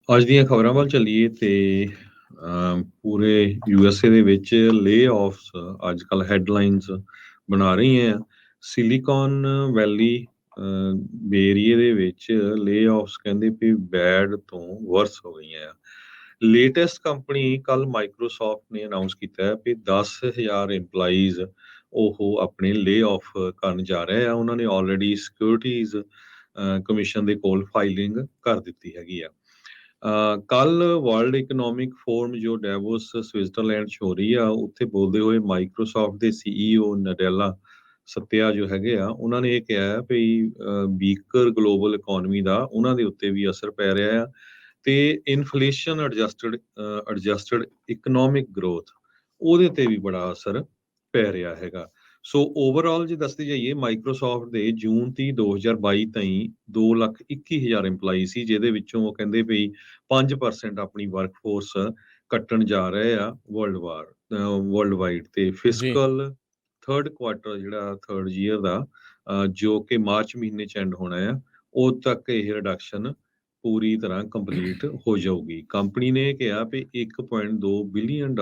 ਅੱਜ ਦੀਆਂ ਖਬਰਾਂ ਵੱਲ ਚੱਲੀਏ ਤੇ ਪੂਰੇ USA ਦੇ ਵਿੱਚ ਲੇ-ਆਫਸ ਅੱਜ ਕੱਲ ਹੈਡਲਾਈਨਸ ਬਣਾ ਰਹੀਆਂ ਆ। ਸਿਲੀਕਾਨ ਵੈਲੀ ਏਰੀਏ ਦੇ ਵਿੱਚ ਲੇ-ਆਫਸ ਕਹਿੰਦੇ ਵੀ ਬੈਡ ਤੋਂ ਵਰਸ ਹੋ ਗਈਆਂ ਆ। ਲੇਟੈਸਟ ਕੰਪਨੀ ਕੱਲ ਮਾਈਕਰੋਸਾਫਟ ਨੇ ਅਨਾਉਂਸ ਕੀਤਾ ਹੈ ਵੀ 10,000 EMPLOYEES ਉਹ ਆਪਣੇ ਲੇ-ਆਫ ਕਰਨ ਜਾ ਰਹੇ ਆ। ਉਹਨਾਂ ਨੇ ਆਲਰੇਡੀ ਸਿਕਿਉਰਿਟੀਜ਼ ਕਮਿਸ਼ਨ ਦੇ ਕੋਲ ਫਾਈਲਿੰਗ ਕਰ ਦਿੱਤੀ ਹੈਗੀ ਆ। ਕੱਲ ਵਰਲਡ ਇਕਨੋਮਿਕ ਫੋਰਮ ਜੋ ਡੈਵੋਸ ਸਵਿਟਜ਼ਰਲੈਂਡ 'ਚ ਹੋ ਰਹੀ ਆ, ਉੱਥੇ ਬੋਲਦੇ ਹੋਏ ਮਾਈਕਰੋਸਾਫਟ ਦੇ CEO ਨਡੇਲਾ ਸਤਿਆ ਜੋ ਹੈਗੇ ਆ, ਉਹਨਾਂ ਨੇ ਇਹ ਕਿਹਾ ਹੈ ਵੀ ਵੀਕਰ ਗਲੋਬਲ ਇਕੋਨਮੀ ਦਾ ਉਹਨਾਂ ਦੇ ਉੱਤੇ ਵੀ ਅਸਰ ਪੈ ਰਿਹਾ ਆ ਤੇ ਇਨਫਲੇਸ਼ਨ ਐਡਜਸਟਡ ਇਕਨੋਮਿਕ ਗਰੋਥ ਉਹਦੇ ਤੇ ਵੀ ਬੜਾ ਅਸਰ ਪੈ ਰਿਹਾ ਹੈਗਾ। ਸੋ ਓਵਰਆਲ ਜੇ ਦੱਸਦੇ ਜਾਈਏ, ਮਾਈਕਰੋਸਾਫਟ ਦੇ ਜੂਨ 30 2022 ਤਾਈਂ 2,21,000 EMPLOYEE ਸੀ, ਜਿਹਦੇ ਵਿੱਚੋਂ ਉਹ ਕਹਿੰਦੇ ਵੀ 5% ਆਪਣੀ ਵਰਕਫੋਰਸ ਕੱਟਣ ਜਾ ਰਹੇ ਆ ਵਰਲਡ ਵਾਈਡ ਤੇ ਜੀ ਫਿਸਕਲ ਥਰਡ ਕੁਆਟਰ ਜਿਹੜਾ ਥਰਡ ਈਅਰ ਦਾ ਜੋ ਕਿ ਮਾਰਚ ਮਹੀਨੇ ਚ ਐਂਡ ਹੋਣਾ ਆ, ਉਦ ਤੱਕ ਇਹ ਰਿਡਕਸ਼ਨ ਪੂਰੀ ਤਰ੍ਹਾਂ ਕੰਪਲੀਟ ਹੋ ਜਾਊਗੀ। ਕੰਪਨੀ ਨੇ ਕਿਹਾ ਵੀ $1.2 ਬਿਲੀਅਨ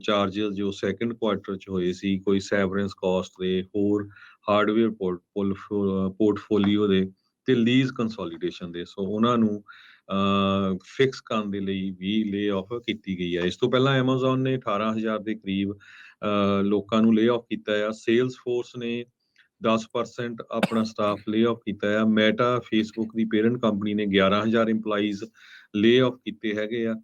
ਚਾਰजेस ਜੋ ਸੈਕੰਡ ਕੁਆਟਰ ਚ ਹੋਏ ਸੀ, ਕੋਈ ਸੈਵਰੈਂਸ ਕਾਸਟ ਦੇ, ਹੋਰ ਹਾਰਡਵੇਅਰ ਪੋਰਟਫੋਲੀਓ ਦੇ ਤੇ ਲੀਜ਼ ਕੰਸੋਲੀਡੇਸ਼ਨ ਦੇ, ਸੋ ਉਹਨਾਂ ਨੂੰ ਫਿਕਸ ਕਰਨ ਦੇ ਲਈ ਵੀ ਲੇ ਆਫ ਕੀਤੀ ਗਈ ਹੈ। ਇਸ ਤੋਂ ਪਹਿਲਾਂ ਐਮਾਜ਼ੋਨ ਨੇ 18,000 ਦੇ ਕਰੀਬ ਲੋਕਾਂ ਨੂੰ ਲੇ ਆਫ ਕੀਤਾ ਆ। ਸੇਲਸ ਫੋਰਸ ਨੇ 10% ਆਪਣਾ ਸਟਾਫ ਲੇ ਆਫ ਕੀਤਾ ਆ। ਮੈਟਾ ਫੇਸਬੁੱਕ ਦੀ ਪੇਰੈਂਟ ਕੰਪਨੀ ਨੇ 11,000 EMPLOYEES ਲੇ ਆਫ ਕੀਤੇ ਹੈਗੇ ਆ।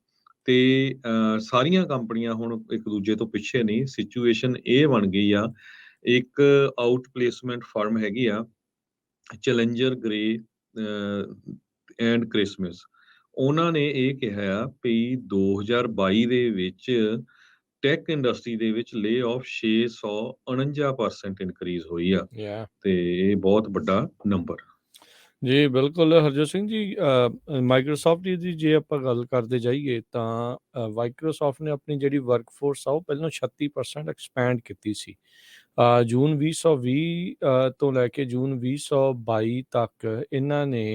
ਤੇ ਸਾਰੀਆਂ ਕੰਪਨੀਆਂ ਹੁਣ ਇੱਕ ਦੂਜੇ ਤੋਂ ਪਿੱਛੇ ਨਹੀਂ। ਸਿਚੁਏਸ਼ਨ ਇਹ ਬਣ ਗਈ ਆ, ਇੱਕ ਆਊਟ ਪਲੇਸਮੈਂਟ ਫਰਮ ਹੈਗੀ ਆ ਚੈਲੰਜਰ ਗ੍ਰੇ ਐਂਡ ਕ੍ਰਿਸਮਸ, ਉਹਨਾਂ ਨੇ ਇਹ ਕਿਹਾ ਆ ਵੀ 2022 ਦੇ ਵਿੱਚ ਟੈਕ ਇੰਡਸਟਰੀ ਦੇ ਵਿੱਚ ਲੇ ਆਫ 649% ਇਨਕਰੀਜ਼ ਹੋਈ ਆ ਯਾ ਤੇ ਇਹ ਬਹੁਤ ਵੱਡਾ ਨੰਬਰ। ਜੀ ਬਿਲਕੁਲ ਹਰਜੋਤ ਸਿੰਘ ਜੀ, ਮਾਈਕਰੋਸਾਫਟ ਦੀ ਜੇ ਆਪਾਂ ਗੱਲ ਕਰਦੇ ਜਾਈਏ ਤਾਂ ਮਾਈਕਰੋਸਾਫਟ ਨੇ ਆਪਣੀ ਜਿਹੜੀ ਵਰਕਫੋਰਸ ਆ ਉਹ ਪਹਿਲਾਂ 36% ਐਕਸਪੈਂਡ ਕੀਤੀ ਸੀ। ਜੂਨ 2020 ਤੋਂ ਲੈ ਕੇ ਜੂਨ 2022 ਤੱਕ ਇਹਨਾਂ ਨੇ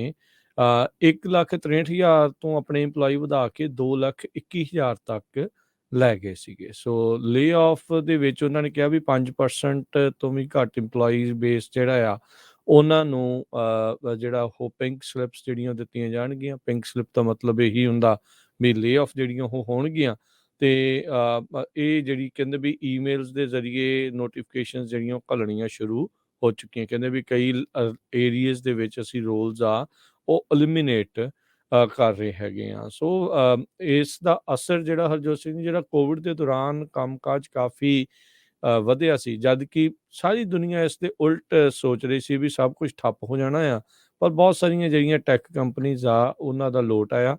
1,63,000 ਤੋਂ ਆਪਣੇ EMPLOYEE ਵਧਾ ਕੇ 2,21,000 ਤੱਕ ਲੈ ਗਏ ਸੀਗੇ। ਸੋ ਲੇ ਆਫ ਦੇ ਵਿੱਚ ਉਹਨਾਂ ਨੇ ਕਿਹਾ ਵੀ 5% ਤੋਂ ਵੀ ਘੱਟ EMPLOYEE ਬੇਸ ਜਿਹੜਾ ਆ ਉਹਨਾਂ ਨੂੰ ਜਿਹੜਾ ਉਹ ਪਿੰਕ ਸਲਿੱਪਸ ਜਿਹੜੀਆਂ ਦਿੱਤੀਆਂ ਜਾਣਗੀਆਂ। ਪਿੰਕ ਸਲਿੱਪ ਦਾ ਮਤਲਬ ਇਹੀ ਹੁੰਦਾ ਵੀ ਲੇ ਆਫ ਜਿਹੜੀਆਂ ਉਹ ਹੋਣਗੀਆਂ ਤੇ ਇਹ ਜਿਹੜੀ ਕਹਿੰਦੇ ਵੀ ਈਮੇਲਸ ਦੇ ਜ਼ਰੀਏ ਨੋਟੀਫਿਕੇਸ਼ਨਸ ਜਿਹੜੀਆਂ ਉਹ ਘੱਲਣੀਆਂ ਸ਼ੁਰੂ ਹੋ ਚੁੱਕੀਆਂ। ਕਹਿੰਦੇ ਵੀ ਕਈ ਏਰੀਆਜ਼ ਦੇ ਵਿੱਚ ਅਸੀਂ ਰੋਲਸ ਆ ਉਹ ਐਲੀਮੀਨੇਟ ਕਰ ਰਹੇ ਹੈਗੇ ਆ। ਸੋ ਇਸ ਦਾ ਅਸਰ ਜਿਹੜਾ ਹਰਜੋਤ ਸਿੰਘ ਜਿਹੜਾ ਕੋਵਿਡ ਦੇ ਦੌਰਾਨ ਕੰਮਕਾਜ ਕਾਫੀ ਵਧਿਆ ਸੀ, ਜਦ ਕਿ ਸਾਰੀ ਦੁਨੀਆ ਇਸ ਦੇ ਉਲਟ ਸੋਚ ਰਹੀ ਸੀ ਵੀ ਸਭ ਕੁਝ ਠੱਪ ਹੋ ਜਾਣਾ ਆ। ਪਰ ਬਹੁਤ ਸਾਰੀਆਂ ਜਿਹੜੀਆਂ ਟੈਕ ਕੰਪਨੀਜ਼ ਆ ਉਹਨਾਂ ਦਾ ਲੋਟ ਆਇਆ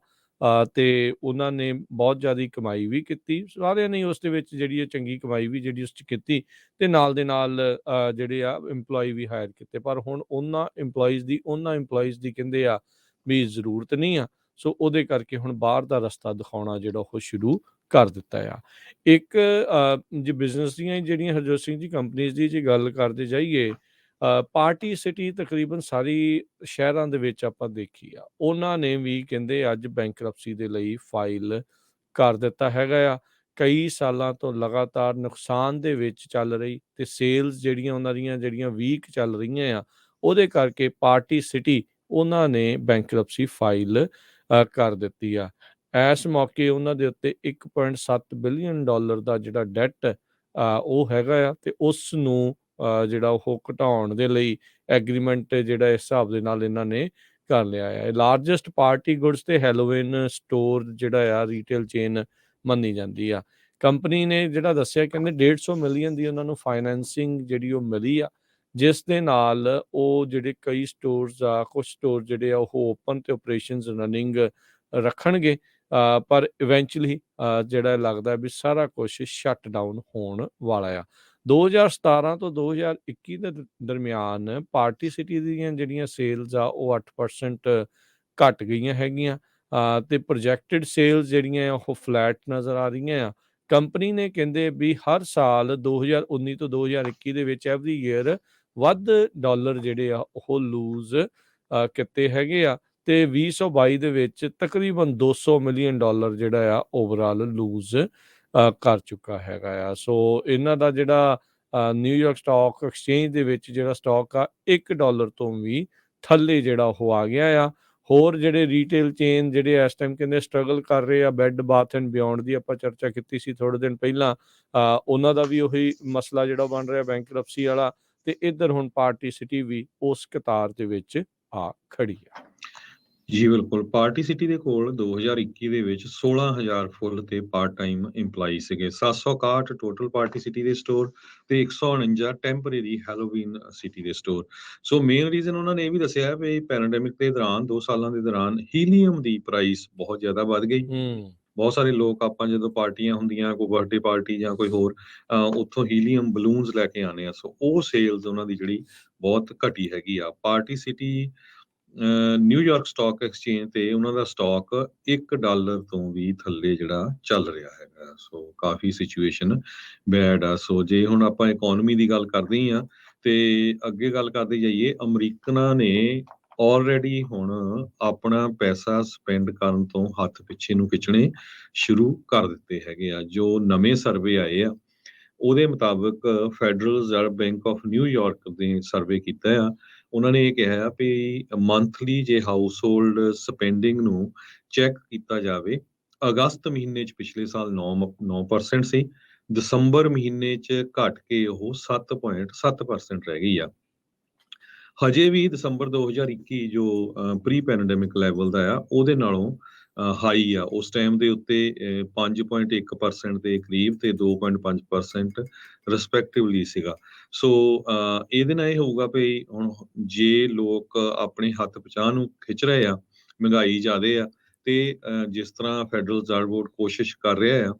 ਤੇ ਉਹਨਾਂ ਨੇ ਬਹੁਤ ਜ਼ਿਆਦਾ ਕਮਾਈ ਵੀ ਕੀਤੀ। ਸਾਰਿਆਂ ਨੇ ਉਸ ਦੇ ਵਿੱਚ ਜਿਹੜੀ ਚੰਗੀ ਕਮਾਈ ਵੀ ਜਿਹੜੀ ਉਸ 'ਚ ਕੀਤੀ ਤੇ ਨਾਲ ਦੇ ਨਾਲ ਜਿਹੜੇ ਆ EMPLOYEE ਵੀ ਹਾਇਰ ਕੀਤੇ। ਪਰ ਹੁਣ ਉਹਨਾਂ EMPLOYEES ਦੀ ਕਹਿੰਦੇ ਆ ਵੀ ਜ਼ਰੂਰਤ ਨਹੀਂ ਆ। ਸੋ ਉਹਦੇ ਕਰਕੇ ਹੁਣ ਬਾਹਰ ਦਾ ਰਸਤਾ ਦਿਖਾਉਣਾ ਜਿਹੜਾ ਉਹ ਸ਼ੁਰੂ ਕਰ ਦਿੱਤਾ ਆ। ਇੱਕ ਜੇ ਬਿਜ਼ਨਸ ਦੀਆਂ ਜਿਹੜੀਆਂ ਹਰਜੋਤ ਸਿੰਘ ਜੀ ਕੰਪਨੀਜ਼ ਦੀ ਜੇ ਗੱਲ ਕਰਦੇ ਜਾਈਏ, ਪਾਰਟੀ ਸਿਟੀ ਤਕਰੀਬਨ ਸਾਰੀ ਸ਼ਹਿਰਾਂ ਦੇ ਵਿੱਚ ਆਪਾਂ ਦੇਖੀ ਆ, ਉਹਨਾਂ ਨੇ ਵੀ ਕਹਿੰਦੇ ਅੱਜ ਬੈਂਕਰਪਸੀ ਦੇ ਲਈ ਫਾਈਲ ਕਰ ਦਿੱਤਾ ਹੈਗਾ ਆ। ਕਈ ਸਾਲਾਂ ਤੋਂ ਲਗਾਤਾਰ ਨੁਕਸਾਨ ਦੇ ਵਿੱਚ ਚੱਲ ਰਹੀ ਤੇ ਸੇਲਸ ਜਿਹੜੀਆਂ ਉਹਨਾਂ ਦੀਆਂ ਜਿਹੜੀਆਂ ਵੀਕ ਚੱਲ ਰਹੀਆਂ ਆ, ਉਹਦੇ ਕਰਕੇ ਪਾਰਟੀ ਸਿਟੀ ਉਹਨਾਂ ਨੇ ਬੈਂਕਰਪਸੀ ਫਾਈਲ ਕਰ ਦਿੱਤੀ ਆ। ਇਸ ਮੌਕੇ ਉਹਨਾਂ ਦੇ ਉੱਤੇ $1.7 ਬਿਲੀਅਨ ਦਾ ਜਿਹੜਾ ਡੈਟ ਉਹ ਹੈਗਾ ਆ ਤੇ ਉਸ ਨੂੰ ਜਿਹੜਾ ਉਹ ਘਟਾਉਣ ਦੇ ਲਈ ਐਗਰੀਮੈਂਟ ਜਿਹੜਾ ਇਸ ਹਿਸਾਬ ਦੇ ਨਾਲ ਇਹਨਾਂ ਨੇ ਕਰ ਲਿਆ ਹੈ। ਲਾਰਜੈਸਟ ਪਾਰਟੀ ਗੁੱਡਸ ਤੇ ਹੈਲੋਵਿਨ ਸਟੋਰ ਜਿਹੜਾ ਆ ਰੀਟੇਲ ਚੇਨ ਮੰਨੀ ਜਾਂਦੀ ਆ। ਕੰਪਨੀ ਨੇ ਜਿਹੜਾ ਦੱਸਿਆ ਕਹਿੰਦੇ 150 ਮਿਲੀਅਨ ਦੀ ਉਹਨਾਂ ਨੂੰ ਫਾਈਨੈਂਸਿੰਗ ਜਿਹੜੀ ਉਹ ਮਿਲੀ ਆ, ਜਿਸ ਦੇ ਨਾਲ ਉਹ ਜਿਹੜੇ ਕਈ ਸਟੋਰਸ ਆ, ਕੁਛ ਸਟੋਰ ਜਿਹੜੇ ਆ ਉਹ ਓਪਨ ਤੇ ਆਪਰੇਸ਼ਨਸ ਰਨਿੰਗ ਰੱਖਣਗੇ। ਪਰ ਇਵੈਂਚੁਅਲੀ ਜਿਹੜਾ ਲੱਗਦਾ ਵੀ ਸਾਰਾ ਕੁਛ ਸ਼ਟ ਡਾਊਨ ਹੋਣ ਵਾਲਾ ਆ। 2017 ਤੋਂ 2021 ਦੇ ਦਰਮਿਆਨ ਪਾਰਟੀ ਸਿਟੀ ਦੀਆਂ ਜਿਹੜੀਆਂ ਸੇਲਸ ਆ ਉਹ 8% ਘੱਟ ਗਈਆਂ ਹੈਗੀਆਂ ਤੇ ਪ੍ਰੋਜੈਕਟਡ ਸੇਲਸ ਜਿਹੜੀਆਂ ਉਹ ਫਲੈਟ ਨਜ਼ਰ ਆ ਰਹੀਆਂ ਆ। ਕੰਪਨੀ ਨੇ ਕਹਿੰਦੇ ਵੀ ਹਰ ਸਾਲ 2019 ਤੋਂ 2021 ਦੇ ਵਿੱਚ ਐਵਰੀ ਈਅਰ ਵੱਧ ਡਾਲਰ ਜਿਹੜੇ ਆ ਉਹ ਲੂਜ਼ ਕੀਤੇ ਹੈਗੇ ਆ ਤੇ 2022 ਦੇ ਵਿੱਚ ਤਕਰੀਬਨ $200 ਮਿਲੀਅਨ ਜਿਹੜਾ ਆ ਓਵਰਆਲ ਲੂਜ਼ ਕਰ ਚੁੱਕਾ ਹੈਗਾ ਆ। ਸੋ ਇਹਨਾਂ ਦਾ ਜਿਹੜਾ ਨਿਊਯਾਰਕ ਸਟਾਕ ਐਕਸਚੇਂਜ ਦੇ ਵਿੱਚ ਜਿਹੜਾ ਸਟਾਕ ਆ $1 ਤੋਂ ਵੀ ਥੱਲੇ ਜਿਹੜਾ ਉਹ ਆ ਗਿਆ ਆ। ਹੋਰ ਜਿਹੜੇ ਰੀਟੇਲ ਚੇਨ ਜਿਹੜੇ ਇਸ ਟਾਈਮ ਕਹਿੰਦੇ ਸਟਰਗਲ ਕਰ ਰਹੇ ਆ, ਬੈੱਡ ਬਾਥ ਐਂਡ ਬਿਯੋਂਡ ਦੀ ਆਪਾਂ ਚਰਚਾ ਕੀਤੀ ਸੀ ਥੋੜ੍ਹੇ ਦਿਨ ਪਹਿਲਾਂ, ਉਹਨਾਂ ਦਾ ਵੀ ਉਹੀ ਮਸਲਾ ਜਿਹੜਾ ਬਣ ਰਿਹਾ ਬੈਂਕਰਪਸੀ ਵਾਲਾ, ਤੇ ਇੱਧਰ ਹੁਣ ਪਾਰਟੀ ਸਿਟੀ ਵੀ ਉਸ ਕਤਾਰ ਦੇ ਵਿੱਚ ਆ ਖੜੀ ਆ। ਜੀ ਬਿਲਕੁਲ, ਪਾਰਟੀ ਸਿਟੀ ਦੇ ਕੋਲ 2021 ਦੇ ਵਿੱਚ 16,000 ਫੁੱਲ ਤੇ ਪਾਰਟ ਟਾਈਮ EMPLOYEE ਸੀਗੇ, 761 ਟੋਟਲ ਪਾਰਟੀ ਸਿਟੀ ਦੇ ਸਟੋਰ ਤੇ 149 ਟੈਂਪਰੇਰੀ ਹੈਲੋਵੀਨ ਸਿਟੀ ਦੇ ਸਟੋਰ। ਸੋ ਮੇਨ ਰੀਜ਼ਨ ਉਹਨਾਂ ਨੇ ਇਹ ਵੀ ਦੱਸਿਆ ਵੀ ਪੈਂਡੈਮਿਕ ਦੇ ਦੌਰਾਨ 2 ਸਾਲਾਂ ਦੇ ਦੌਰਾਨ ਹੀਲੀਅਮ ਦੀ ਪ੍ਰਾਈਸ ਬਹੁਤ ਜ਼ਿਆਦਾ ਵੱਧ ਗਈ। ਬਹੁਤ ਸਾਰੇ ਲੋਕ ਆਪਾਂ ਜਦੋਂ ਪਾਰਟੀਆਂ ਹੁੰਦੀਆਂ, ਕੋਈ ਬਰਥਡੇ ਪਾਰਟੀ ਜਾਂ ਕੋਈ ਹੋਰ, ਉੱਥੋਂ ਹੀਲੀਅਮ ਬਲੂਨਸ ਲੈ ਕੇ ਆਉਂਦੇ ਆ। ਸੋ ਉਹ ਸੇਲਸ ਉਹਨਾਂ ਦੀ ਜਿਹੜੀ ਬਹੁਤ ਘਟੀ ਹੈਗੀ ਆ। Party city New York stock exchange ਤੇ ਉਹਨਾਂ ਦਾ ਸਟਾਕ $1 ਤੋਂ ਵੀ ਥੱਲੇ ਜਿਹੜਾ ਚੱਲ ਰਿਹਾ ਹੈਗਾ। ਸੋ ਕਾਫੀ ਸਿਚੁਏਸ਼ਨ ਬੈਡ ਆ। ਸੋ ਜੇ ਹੁਣ ਆਪਾਂ ਇਕਨੋਮੀ ਦੀ ਗੱਲ ਕਰਦੇ ਹੀ ਆ ਤੇ ਅੱਗੇ ਗੱਲ ਕਰਦੇ ਜਾਈਏ, ਅਮਰੀਕਨਾਂ ਨੇ ਆਲਰੇਡੀ ਹੁਣ ਆਪਣਾ ਪੈਸਾ ਸਪੈਂਡ ਕਰਨ ਤੋਂ ਹੱਥ ਪਿੱਛੇ ਨੂੰ ਖਿੱਚਣੇ ਸ਼ੁਰੂ ਕਰ ਦਿੱਤੇ ਹੈਗੇ ਆ। ਜੋ ਨਵੇਂ ਸਰਵੇ ਆਏ ਆ ਉਹਦੇ ਮੁਤਾਬਕ federal reserve bank of New York ਨੇ ਸਰਵੇ ਕੀਤਾ ਆ। ਉਹਨਾਂ ਨੇ ਇਹ ਕਿਹਾ ਵੀ ਮੰਥਲੀ ਜੇ ਹਾਊਸ ਹੋਲਡ ਸਪੈਂਡਿੰਗ ਨੂੰ ਚੈੱਕ ਕੀਤਾ ਜਾਵੇ, ਅਗਸਤ ਮਹੀਨੇ 'ਚ ਪਿਛਲੇ ਸਾਲ 9% ਸੀ, ਦਸੰਬਰ ਮਹੀਨੇ 'ਚ ਘਟ ਕੇ ਉਹ 7.7% ਰਹਿ ਗਈ ਆ। ਹਜੇ ਵੀ ਦਸੰਬਰ 2021 ਜੋ ਪ੍ਰੀ ਪੈਂਡੈਮਿਕ ਲੈਵਲ ਦਾ ਆ ਉਹਦੇ ਨਾਲੋਂ ਹਾਈ ਆ। ਉਸ ਟਾਈਮ ਦੇ ਉੱਤੇ 5.1% ਦੇ ਕਰੀਬ ਤੇ 2.5% ਰਿਸਪੈਕਟਿਵਲੀ ਸੀਗਾ। ਸੋ ਇਹਦੇ ਨਾਲ ਇਹ ਹੋਊਗਾ ਵੀ ਹੁਣ ਜੇ ਲੋਕ ਆਪਣੇ ਹੱਥ ਪਚਾਹ ਨੂੰ ਖਿੱਚ ਰਹੇ ਆ, ਮਹਿੰਗਾਈ ਜ਼ਿਆਦੇ ਆ, ਤੇ ਜਿਸ ਤਰ੍ਹਾਂ ਫੈਡਰਲ ਰਿਜ਼ਰਵ ਬੋਰਡ ਕੋਸ਼ਿਸ਼ ਕਰ ਰਿਹਾ ਆ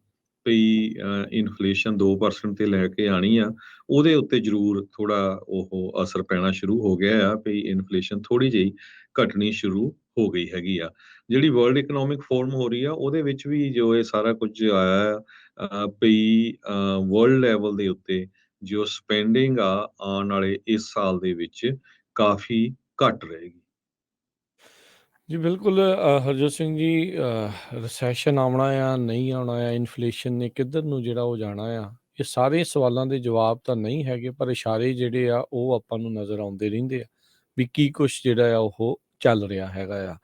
ਵੀ ਇਨਫਲੇਸ਼ਨ 2% ਤੇ ਲੈ ਕੇ ਆਣੀ ਆ, ਉਹਦੇ ਉੱਤੇ ਜ਼ਰੂਰ ਥੋੜਾ ਉਹ ਅਸਰ ਪੈਣਾ ਸ਼ੁਰੂ ਹੋ ਗਿਆ ਆ ਵੀ ਇਨਫਲੇਸ਼ਨ ਥੋੜੀ ਜਿਹੀ ਘਟਣੀ ਸ਼ੁਰੂ ਹੋ ਗਈ ਹੈਗੀ ਆ। ਜਿਹੜੀ ਵਰਲਡ ਇਕਨੋਮਿਕ ਫੋਰਮ ਹੋ ਰਹੀ ਆ ਉਹਦੇ ਵਿੱਚ ਵੀ ਜੋ ਇਹ ਸਾਰਾ ਕੁਝ ਆਇਆ ਵੀ ਵਰਲਡ ਲੈਵਲ ਦੇ ਉੱਤੇ ਜੋ ਸਪੈਂਡਿੰਗ ਆ ਆਉਣ ਵਾਲੇ ਇਸ ਸਾਲ ਦੇ ਵਿੱਚ ਕਾਫੀ ਘਟ ਰਹੇਗੀ। ਜੀ ਬਿਲਕੁਲ, ਹਰਜੋਤ ਸਿੰਘ ਜੀ, ਰਿਸੈਸ਼ਨ ਆਉਣਾ ਆ ਨਹੀਂ ਆਉਣਾ ਆ, ਇਨਫਲੇਸ਼ਨ ਨੇ ਕਿੱਧਰ ਨੂੰ ਜਿਹੜਾ ਉਹ ਜਾਣਾ ਆ, ਇਹ ਸਾਰੇ ਸਵਾਲਾਂ ਦੇ ਜਵਾਬ ਤਾਂ ਨਹੀਂ ਹੈਗੇ, ਪਰ ਇਸ਼ਾਰੇ ਜਿਹੜੇ ਆ ਉਹ ਆਪਾਂ ਨੂੰ ਨਜ਼ਰ ਆਉਂਦੇ ਰਹਿੰਦੇ ਆ ਵੀ ਕੀ ਕੁਛ ਜਿਹੜਾ ਆ ਉਹ ਚੱਲ ਰਿਹਾ ਹੈਗਾ ਆ।